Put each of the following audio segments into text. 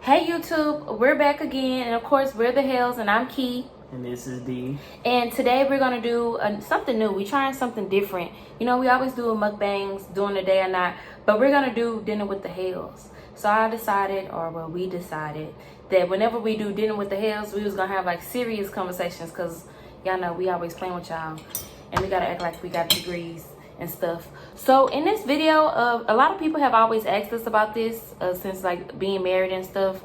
Hey YouTube, we're back again, and of course we're the Hales, and I'm Key. And this is D. And today we're gonna do something new. We're trying something different. You know, we always do mukbangs during the day or not, but we're gonna do dinner with the Hales. So we decided that whenever we do dinner with the Hales, we was gonna have like serious conversations, cause y'all know we always playing with y'all, and we gotta act like we got degrees and stuff. So in this video, a lot of people have always asked us about this since like being married and stuff.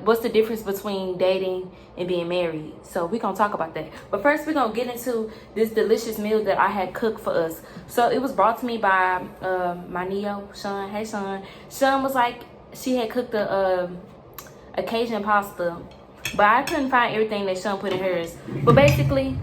What's the difference between dating and being married? So we're gonna talk about that, but first we're gonna get into this delicious meal that I had cooked for us. So it was brought to me by my Neo, Sean. Hey Sean. Sean was like, she had cooked a Cajun pasta, but I couldn't find everything that Sean put in hers. But basically,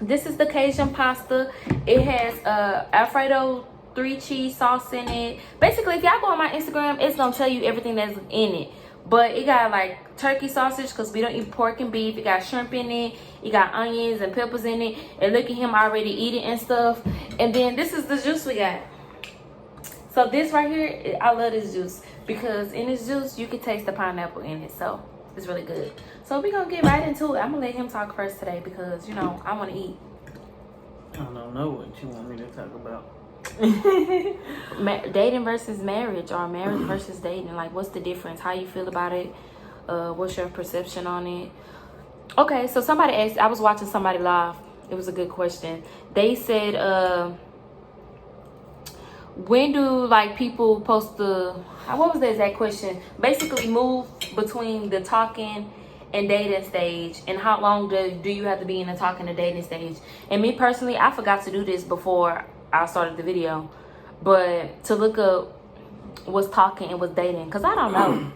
this is the Cajun pasta. It has Alfredo 3 cheese sauce in it. Basically, if y'all go on my Instagram, it's gonna tell you everything that's in it. But it got like turkey sausage, because we don't eat pork and beef. It got shrimp in it. It got onions and peppers in it. And look at him already eating and stuff. And then this is the juice we got. So this right here, I love this juice, because in this juice you can taste the pineapple in it. So it's really good. So we're gonna get right into it. I'm gonna let him talk first today, because you know I want to eat. I don't know what you want me to talk about. Dating versus marriage, or marriage versus dating. Like, what's the difference? How you feel about it? What's your perception on it? Okay, so somebody asked, I was watching somebody live. It was a good question. They said, when do like people post the, what was the exact question? Basically move between the talking and dating stage, and how long do you have to be in the talking and dating stage? And me personally, I forgot to do this before I started the video, but to look up what's talking and what's dating, because I don't know.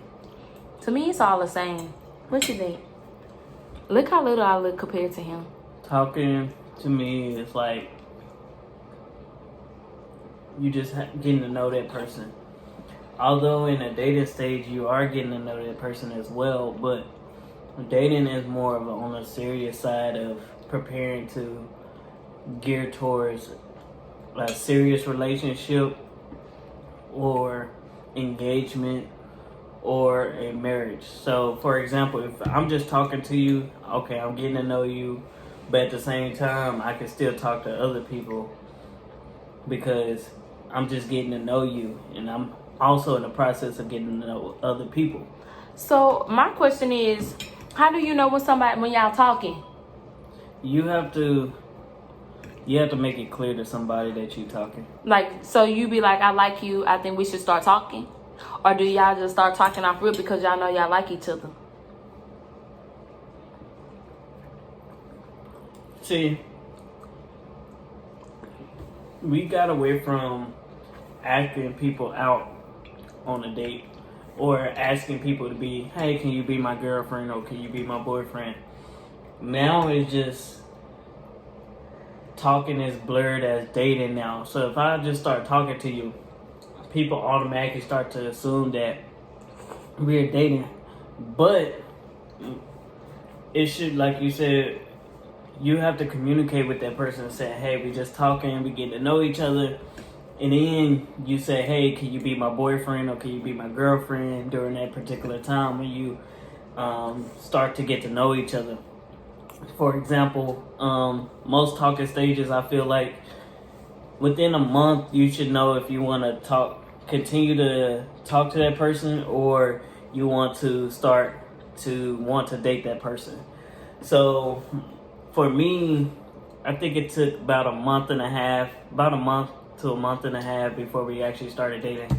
To me, it's all the same. What you think? Look how little I look compared to him. Talking to me is like you just getting to know that person. Although in a dating stage you are getting to know that person as well, but dating is more of on a serious side of preparing to gear towards a serious relationship or engagement or a marriage. So for example, if I'm just talking to you, okay, I'm getting to know you, but at the same time I can still talk to other people because I'm just getting to know you, and I'm also in the process of getting to know other people. So my question is, how do you know when y'all talking? You have to make it clear to somebody that you're talking. Like, so you be like, I like you, I think we should start talking? Or do y'all just start talking off rip because y'all know y'all like each other? See, we got away from asking people out on a date, or asking people to be, hey, can you be my girlfriend, or can you be my boyfriend? Now it's just talking is blurred as dating now. So if I just start talking to you, people automatically start to assume that we're dating. But it should, like you said, you have to communicate with that person and say, hey, we just talking, we get to know each other. And then you say, hey, can you be my boyfriend or can you be my girlfriend during that particular time when you start to get to know each other. For example, most talking stages, I feel like within a month, you should know if you want to continue to talk to that person, or you want to start to want to date that person. So for me, I think it took about a month to a month and a half before we actually started dating.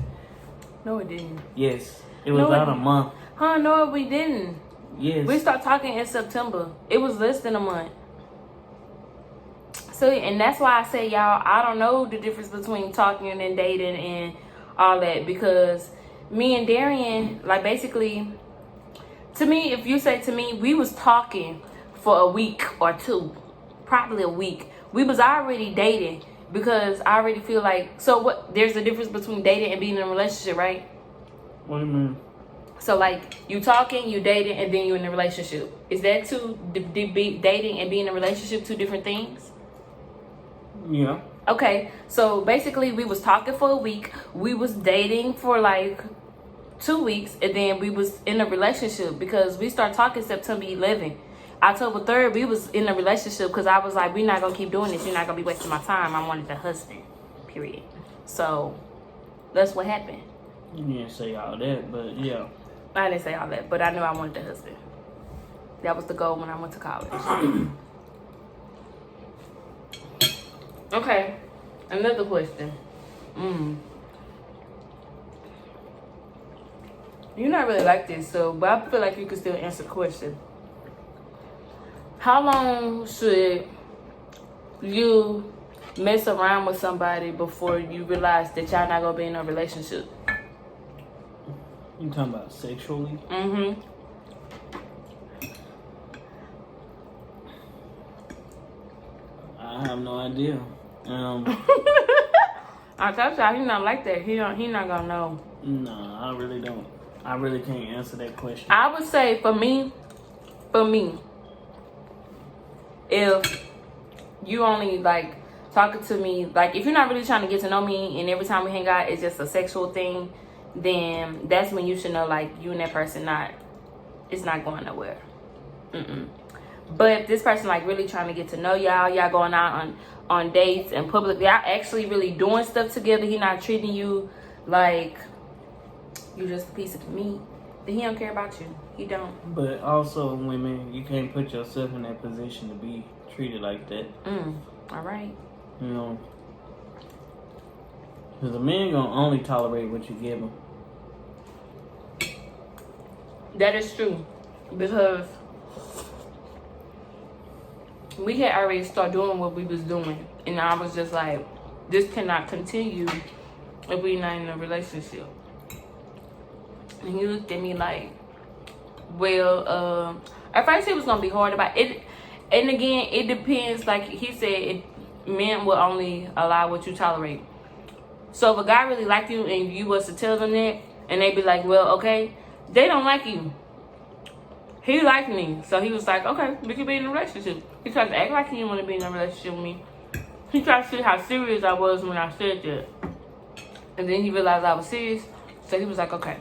No, it didn't. Yes, it was about a month. Huh? No, we didn't. Yes. We started talking in September. It was less than a month. So, and that's why I say, y'all, I don't know the difference between talking and dating and all that, because me and Darian, like, basically, to me, if you say to me, we was talking for a week or two, probably a week. We was already dating, because I already feel like, so what, there's a difference between dating and being in a relationship, right? What do you mean? So like, you talking, you dating, and then you in a relationship. Is that dating and being in a relationship two different things? Yeah. Okay, so basically we was talking for a week. We was dating for like 2 weeks, and then we was in a relationship because we started talking September 11th. October 3rd, we was in a relationship because I was like, we're not going to keep doing this. You're not going to be wasting my time. I wanted a husband, period. So that's what happened. You didn't say all that, but yeah. I didn't say all that, but I knew I wanted a husband. That was the goal when I went to college. Okay, another question. You're not really like this, so but I feel like you can still answer the question. How long should you mess around with somebody before you realize that y'all not gonna be in a relationship? You talking about sexually? Mm-hmm. I have no idea. I told y'all he not like that. He not gonna know. No, I really don't. I really can't answer that question. I would say for me, if you only like talking to me, like if you're not really trying to get to know me and every time we hang out it's just a sexual thing, then that's when you should know like you and that person it's not going nowhere. But if this person like really trying to get to know y'all going out on dates and public, y'all actually really doing stuff together, he not treating you like you just a piece of meat, then he don't care about you. He don't. But also, women, you can't put yourself in that position to be treated like that. All right. You know, because a man gonna only tolerate what you give him. That is true, because we had already started doing what we was doing, and I was just like, this cannot continue if we're not in a relationship. And he looked at me like, well, at first it was gonna be hard about it, and again, it depends. Like he said, men will only allow what you tolerate. So if a guy really liked you and you was to tell them that, and they be like, well, okay, they don't like you. He liked me, so he was like, okay, we could be in a relationship. He tried to act like he didn't want to be in a relationship with me. He tried to see how serious I was when I said that, and then he realized I was serious, so he was like, okay.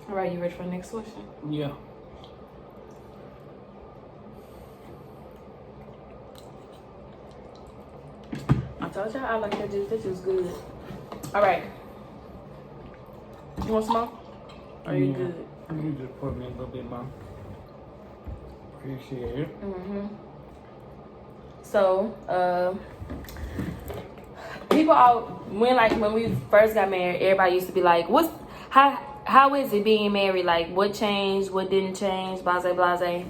All right, you ready for the next question? Yeah. I told y'all I like that juice. That juice good. All right. You want some more? Or are you good? You just pour me a little bit more. Appreciate it. So, people when we first got married, everybody used to be like, how is it being married? Like, what changed? What didn't change? Blase, blase.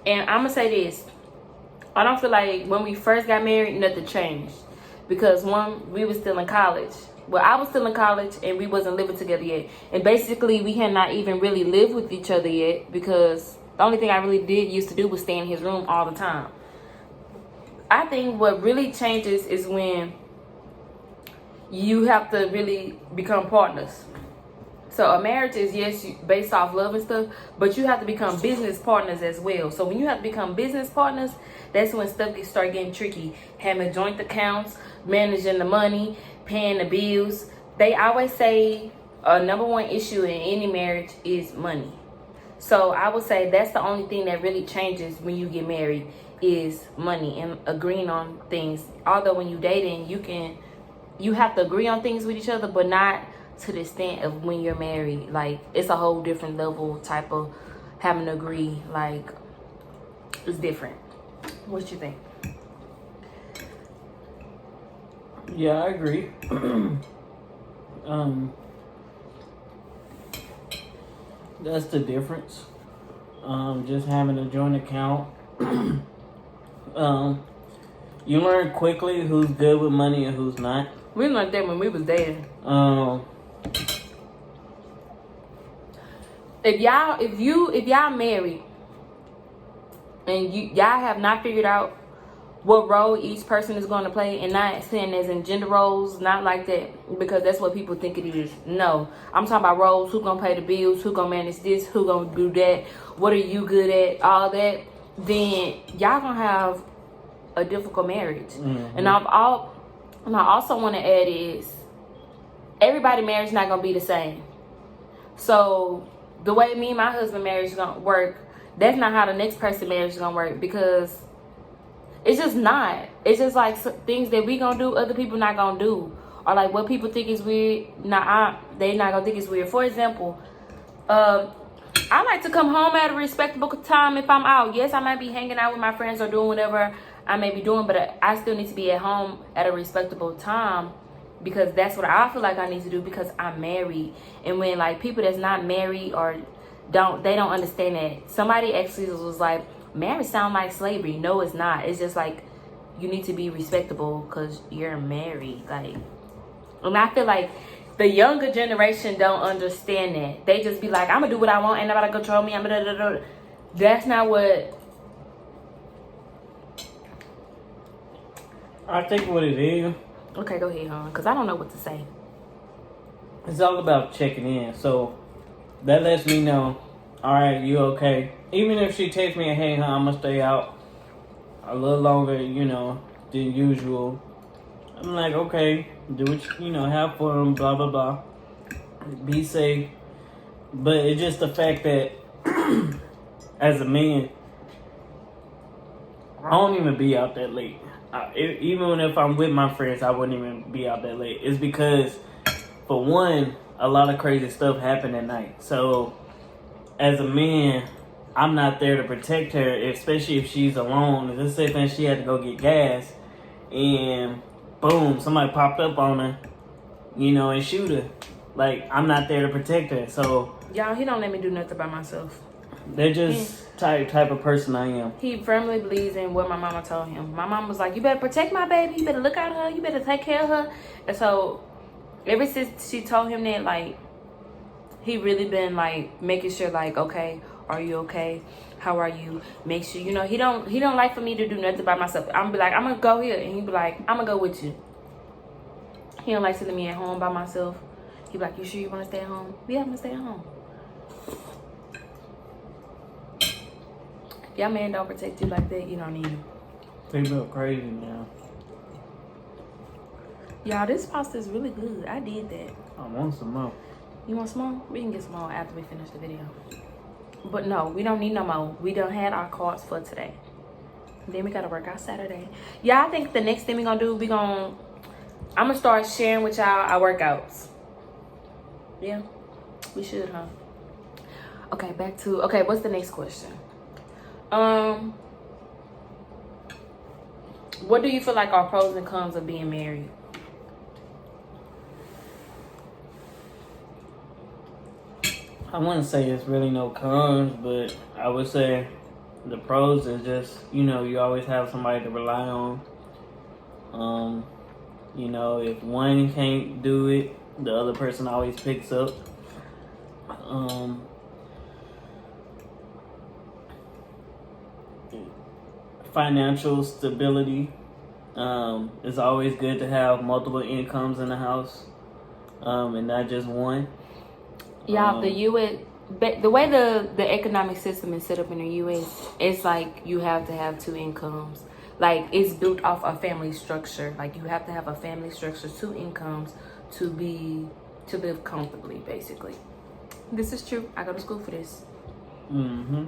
And I'm gonna say this. I don't feel like when we first got married, nothing changed. Because one, we was still in college. Well, I was still in college and we wasn't living together yet. And basically, we had not even really lived with each other yet, because the only thing I really used to do was stay in his room all the time. I think what really changes is when you have to really become partners. So a marriage is, yes, based off love and stuff, but you have to become business partners as well. So when you have to become business partners, that's when stuff start getting tricky. Having joint accounts, managing the money, paying the bills. They always say a number one issue in any marriage is money. So I would say that's the only thing that really changes when you get married is money and agreeing on things. Although when you dating, you have to agree on things with each other, but not to the extent of when you're married. Like, it's a whole different level type of having to agree. Like, it's different. What you think? Yeah, I agree. That's the difference. Just having a joint account. You learn quickly who's good with money and who's not. We learned that when we was dating. If y'all married and y'all have not figured out what role each person is going to play, and not saying as in gender roles, not like that, because that's what people think it is. No, I'm talking about roles. Who gonna pay the bills? Who gonna manage this? Who gonna do that? What are you good at? All that. Then y'all gonna have a difficult marriage. And I also want to add is everybody marriage not gonna be the same. So the way me and my husband marriage is gonna work, that's not how the next person marriage is gonna work, because it's just not. It's just like things that we gonna do, other people not gonna do, or like what people think is weird. They not gonna think it's weird. For example, I like to come home at a respectable time if I'm out. Yes, I might be hanging out with my friends or doing whatever I may be doing, but I still need to be at home at a respectable time, because that's what I feel like I need to do, because I'm married. And when like people that's not married or don't understand that. Somebody actually was like, marriage sound like slavery. No, it's not. It's just like you need to be respectable because you're married. Like, and I feel like the younger generation don't understand that. They just be like, I'm gonna do what I want, ain't nobody control me. That's not what. I think what it is. Okay, go ahead, hon, because I don't know what to say. It's all about checking in. So that lets me know, all right, you okay? Even if she texts me, hey, hon, I'm gonna stay out a little longer, than usual. I'm like, okay, do what you have fun, blah blah blah. Be safe. But it's just the fact that as a man, I don't even be out that late. Even if I'm with my friends, I wouldn't even be out that late. It's because, for one, a lot of crazy stuff happen at night. So, as a man, I'm not there to protect her, especially if she's alone. Let's say that she had to go get gas, and boom, somebody popped up on her, and shoot her. Like, I'm not there to protect her. So, y'all, he don't let me do nothing by myself. They're just type of person I am. He firmly believes in what my mama told him. My mom was like, you better protect my baby. You better look out her. You better take care of her. And so ever since she told him that, like, he really been like making sure, like, okay, are you okay? How are you? Make sure, he don't like for me to do nothing by myself. I'm be like, I'm gonna go here, and he be like, I'm gonna go with you. He don't like sending me at home by myself. He be like, you sure you want to stay at home? Yeah, I'm gonna stay at home. If your man don't protect you like that, you don't need him. They look crazy now. Y'all, this pasta is really good. I did that. I want some more. You want some more? We can get some more after we finish the video. But no, we don't need no more. We done had our cards for today. Then we gotta work out Saturday. Yeah, I think the next thing we gonna do, I'm gonna start sharing with y'all our workouts. Yeah, we should, huh? Okay, what's the next question? What do you feel like are pros and cons of being married? I wouldn't say it's really no cons, but I would say the pros is just, you always have somebody to rely on. If one can't do it, the other person always picks up. Financial stability. It's always good to have multiple incomes in the house, and not just one. Yeah, the U.S. The way the economic system is set up in the U.S., it's like you have to have two incomes. Like, it's built off a family structure. Like, you have to have a family structure, two incomes to live comfortably, basically. This is true. I go to school for this. Mm-hmm.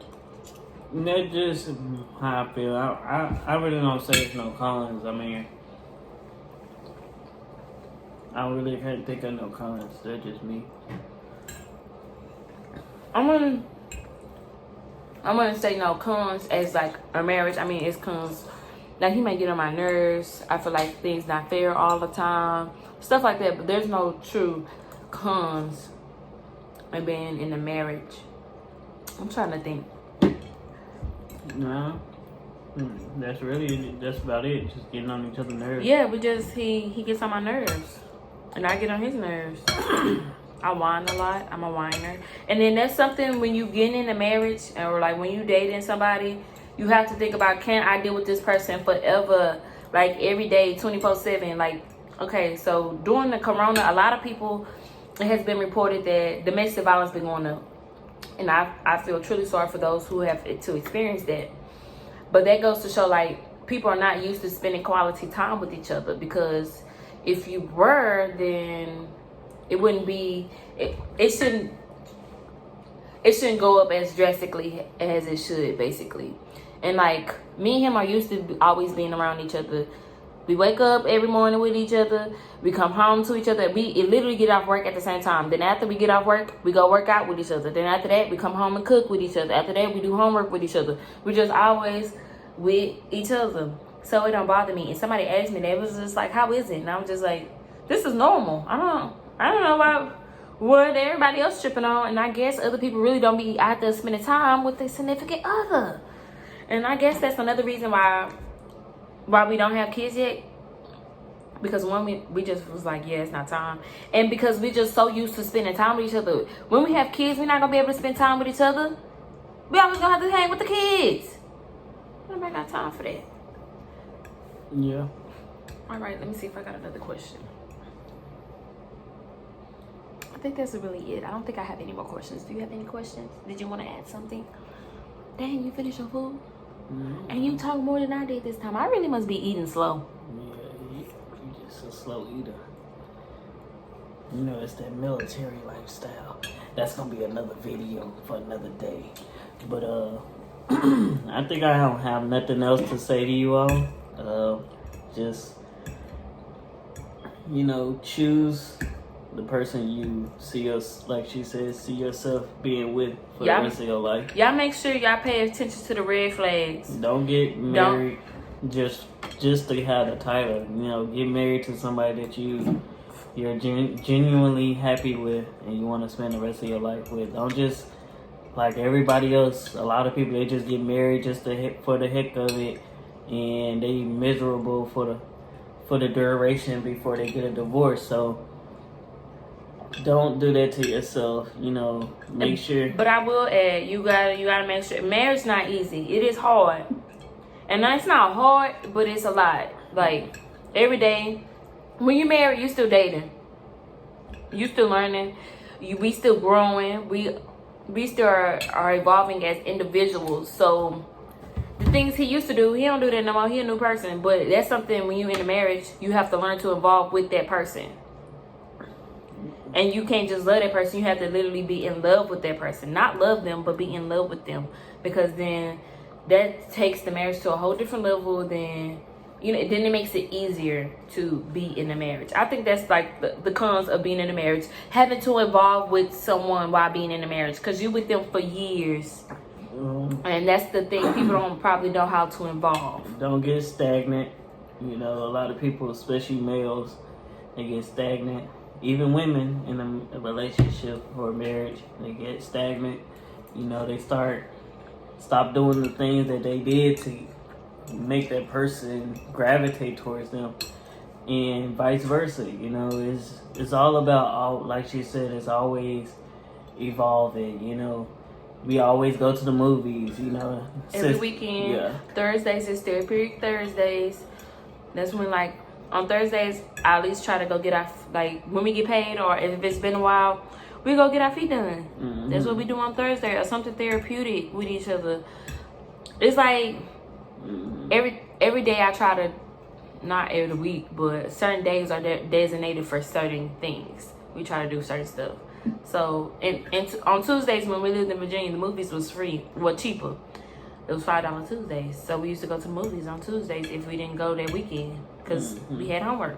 That's just how I feel. I really don't say it's no cons. I mean, I really can't think of no cons. That's just me. I'm gonna say no cons as like a marriage. I mean, it's cons. Like, he may get on my nerves. I feel like things not fair all the time, stuff like that. But there's no true cons of being in a marriage. I'm trying to think. No, that's about it. Just getting on each other's nerves. Yeah, he gets on my nerves, and I get on his nerves. I whine a lot. I'm a whiner. And then that's something when you get in a marriage, or like when you dating somebody, you have to think about, can I deal with this person forever? Like, every day, 24/7. Like, okay, so during the corona, a lot of people, it has been reported that domestic violence been going up. And I feel truly sorry for those who have to experience that. But that goes to show, like, people are not used to spending quality time with each other, because if you were, then it wouldn't be, it shouldn't it shouldn't go up as drastically as it should, basically. And like me and him are used to always being around each other. We wake up every morning with each other. We come home to each other. We literally get off work at the same time. Then after we get off work, we go work out with each other. Then after that, we come home and cook with each other. After that, we do homework with each other. We're just always with each other. So it don't bother me. And somebody asked me, they was just like, how is it? And I was just like, this is normal. I don't know why what everybody else tripping on. And I guess other people really don't be out there spending time with their significant other. And I guess that's another reason why we don't have kids yet. Because when we just was like, yeah, it's not time. And because we just so used to spending time with each other. When we have kids, we're not going to be able to spend time with each other. We always going to have to hang with the kids. Nobody got time for that. Yeah. All right, let me see if I got another question. I think that's really it. I don't think I have any more questions. Do you have any questions? Did you want to add something? Dang, you finished your food? Mm-hmm. And you talk more than I did this time. I really must be eating slow. Yeah, you're just a slow eater. You know, it's that military lifestyle. That's gonna be another video for another day. But I think I don't have nothing else to say to you all. Just, you know, choose the person you see us, like she says, see yourself being with for the rest of your life. Y'all make sure y'all pay attention to the red flags. Don't get married just to have the title. You know, get married to somebody that you're genuinely happy with and you want to spend the rest of your life with. Don't just, like everybody else, a lot of people, they just get married just for the heck of it, and they miserable for the duration before they get a divorce. So don't do that to yourself. You know, make sure. But I will add, you gotta make sure. Marriage not easy. It is hard, and it's not hard, but it's a lot. Like every day, when you're married, you still dating, you still learning, we still growing. We still are evolving as individuals. So the things he used to do, he don't do that no more. He a new person. But that's something when you're in a marriage, you have to learn to evolve with that person. And you can't just love that person. You have to literally be in love with that person. Not love them, but be in love with them. Because then that takes the marriage to a whole different level. Then it makes it easier to be in a marriage. I think that's like the cons of being in a marriage. Having to evolve with someone while being in a marriage. Because you're with them for years. And that's the thing. People don't probably know how to evolve. Don't get stagnant. You know, a lot of people, especially males, they get stagnant. Even women in a relationship or a marriage, they get stagnant. You know, they stop doing the things that they did to make that person gravitate towards them, and vice versa. You know, it's all about, like she said, it's always evolving. You know, we always go to the movies. You know, every weekend. Yeah. Thursdays is therapeutic Thursdays. That's when, like, on Thursdays, I at least try to go get our, like, when we get paid, or if it's been a while, we go get our feet done. Mm-hmm. That's what we do on Thursday, or something therapeutic with each other. It's like every day I try to, not every week, but certain days are designated for certain things. We try to do certain stuff. So, and on Tuesdays when we lived in Virginia, the movies was free, cheaper. It was $5 Tuesdays. So we used to go to the movies on Tuesdays if we didn't go that weekend because we had homework.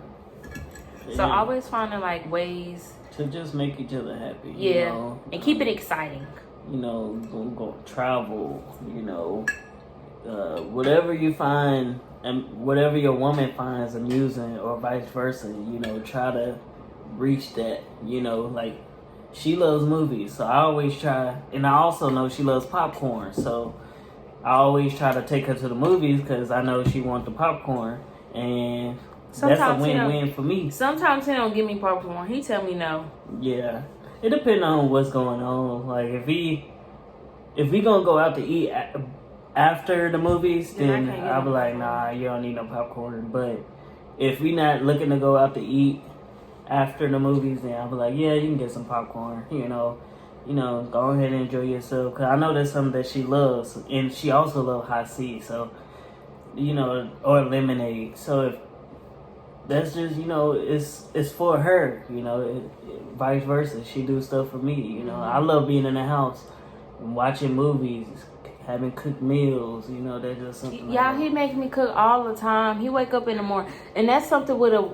Yeah. So always finding like ways to just make each other happy. Yeah, you know? And keep it exciting. You know, go travel. You know, whatever you find and whatever your woman finds amusing, or vice versa. You know, try to reach that. You know, like she loves movies, so I always try, and I also know she loves popcorn, so I always try to take her to the movies because I know she wants the popcorn, and sometimes that's a win-win for me. Sometimes he don't give me popcorn. He tell me no. Yeah, it depends on what's going on. Like if we gonna go out to eat after the movies, then I'll be like, nah, you don't need no popcorn. But if we not looking to go out to eat after the movies, then I'll be like, yeah, you can get some popcorn. You know, go ahead and enjoy yourself. Because I know that's something that she loves. And she also loves hot tea. So, you know, or lemonade. So, if that's just, you know, it's for her. You know, vice versa. She do stuff for me. You know, I love being in the house. watching movies, having cooked meals, you know, that's just something. Y'all, he makes me cook all the time. He wake up in the morning, and that's something with a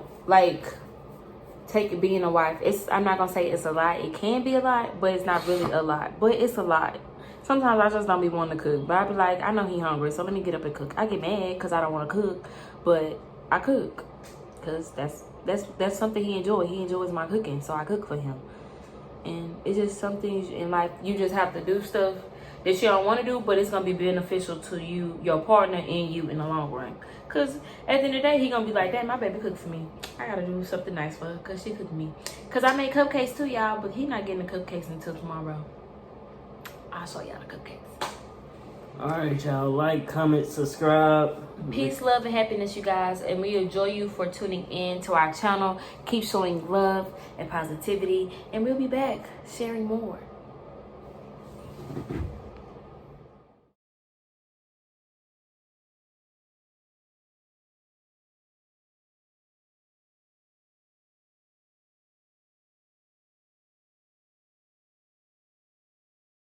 being a wife. I'm not gonna say it's a lot. It can be a lot, but it's not really a lot. But it's a lot. Sometimes I just don't be wanting to cook, but I be like, I know he hungry, so let me get up and cook. I get mad because I don't want to cook, but I cook because that's something he enjoys. He enjoys my cooking, so I cook for him. And it's just something in life you just have to do stuff that you don't want to do, but it's gonna be beneficial to you, your partner, and you in the long run. Cause at the end of the day, he gonna be like, "Damn, my baby cooked for me. I gotta do something nice for her, cause she cooked me." Cause I made cupcakes too, y'all, but he not getting the cupcakes until tomorrow. I'll show y'all the cupcakes. All right, y'all. Like, comment, subscribe. Peace, love, and happiness, you guys. And we enjoy you for tuning in to our channel. Keep showing love and positivity. And we'll be back sharing more.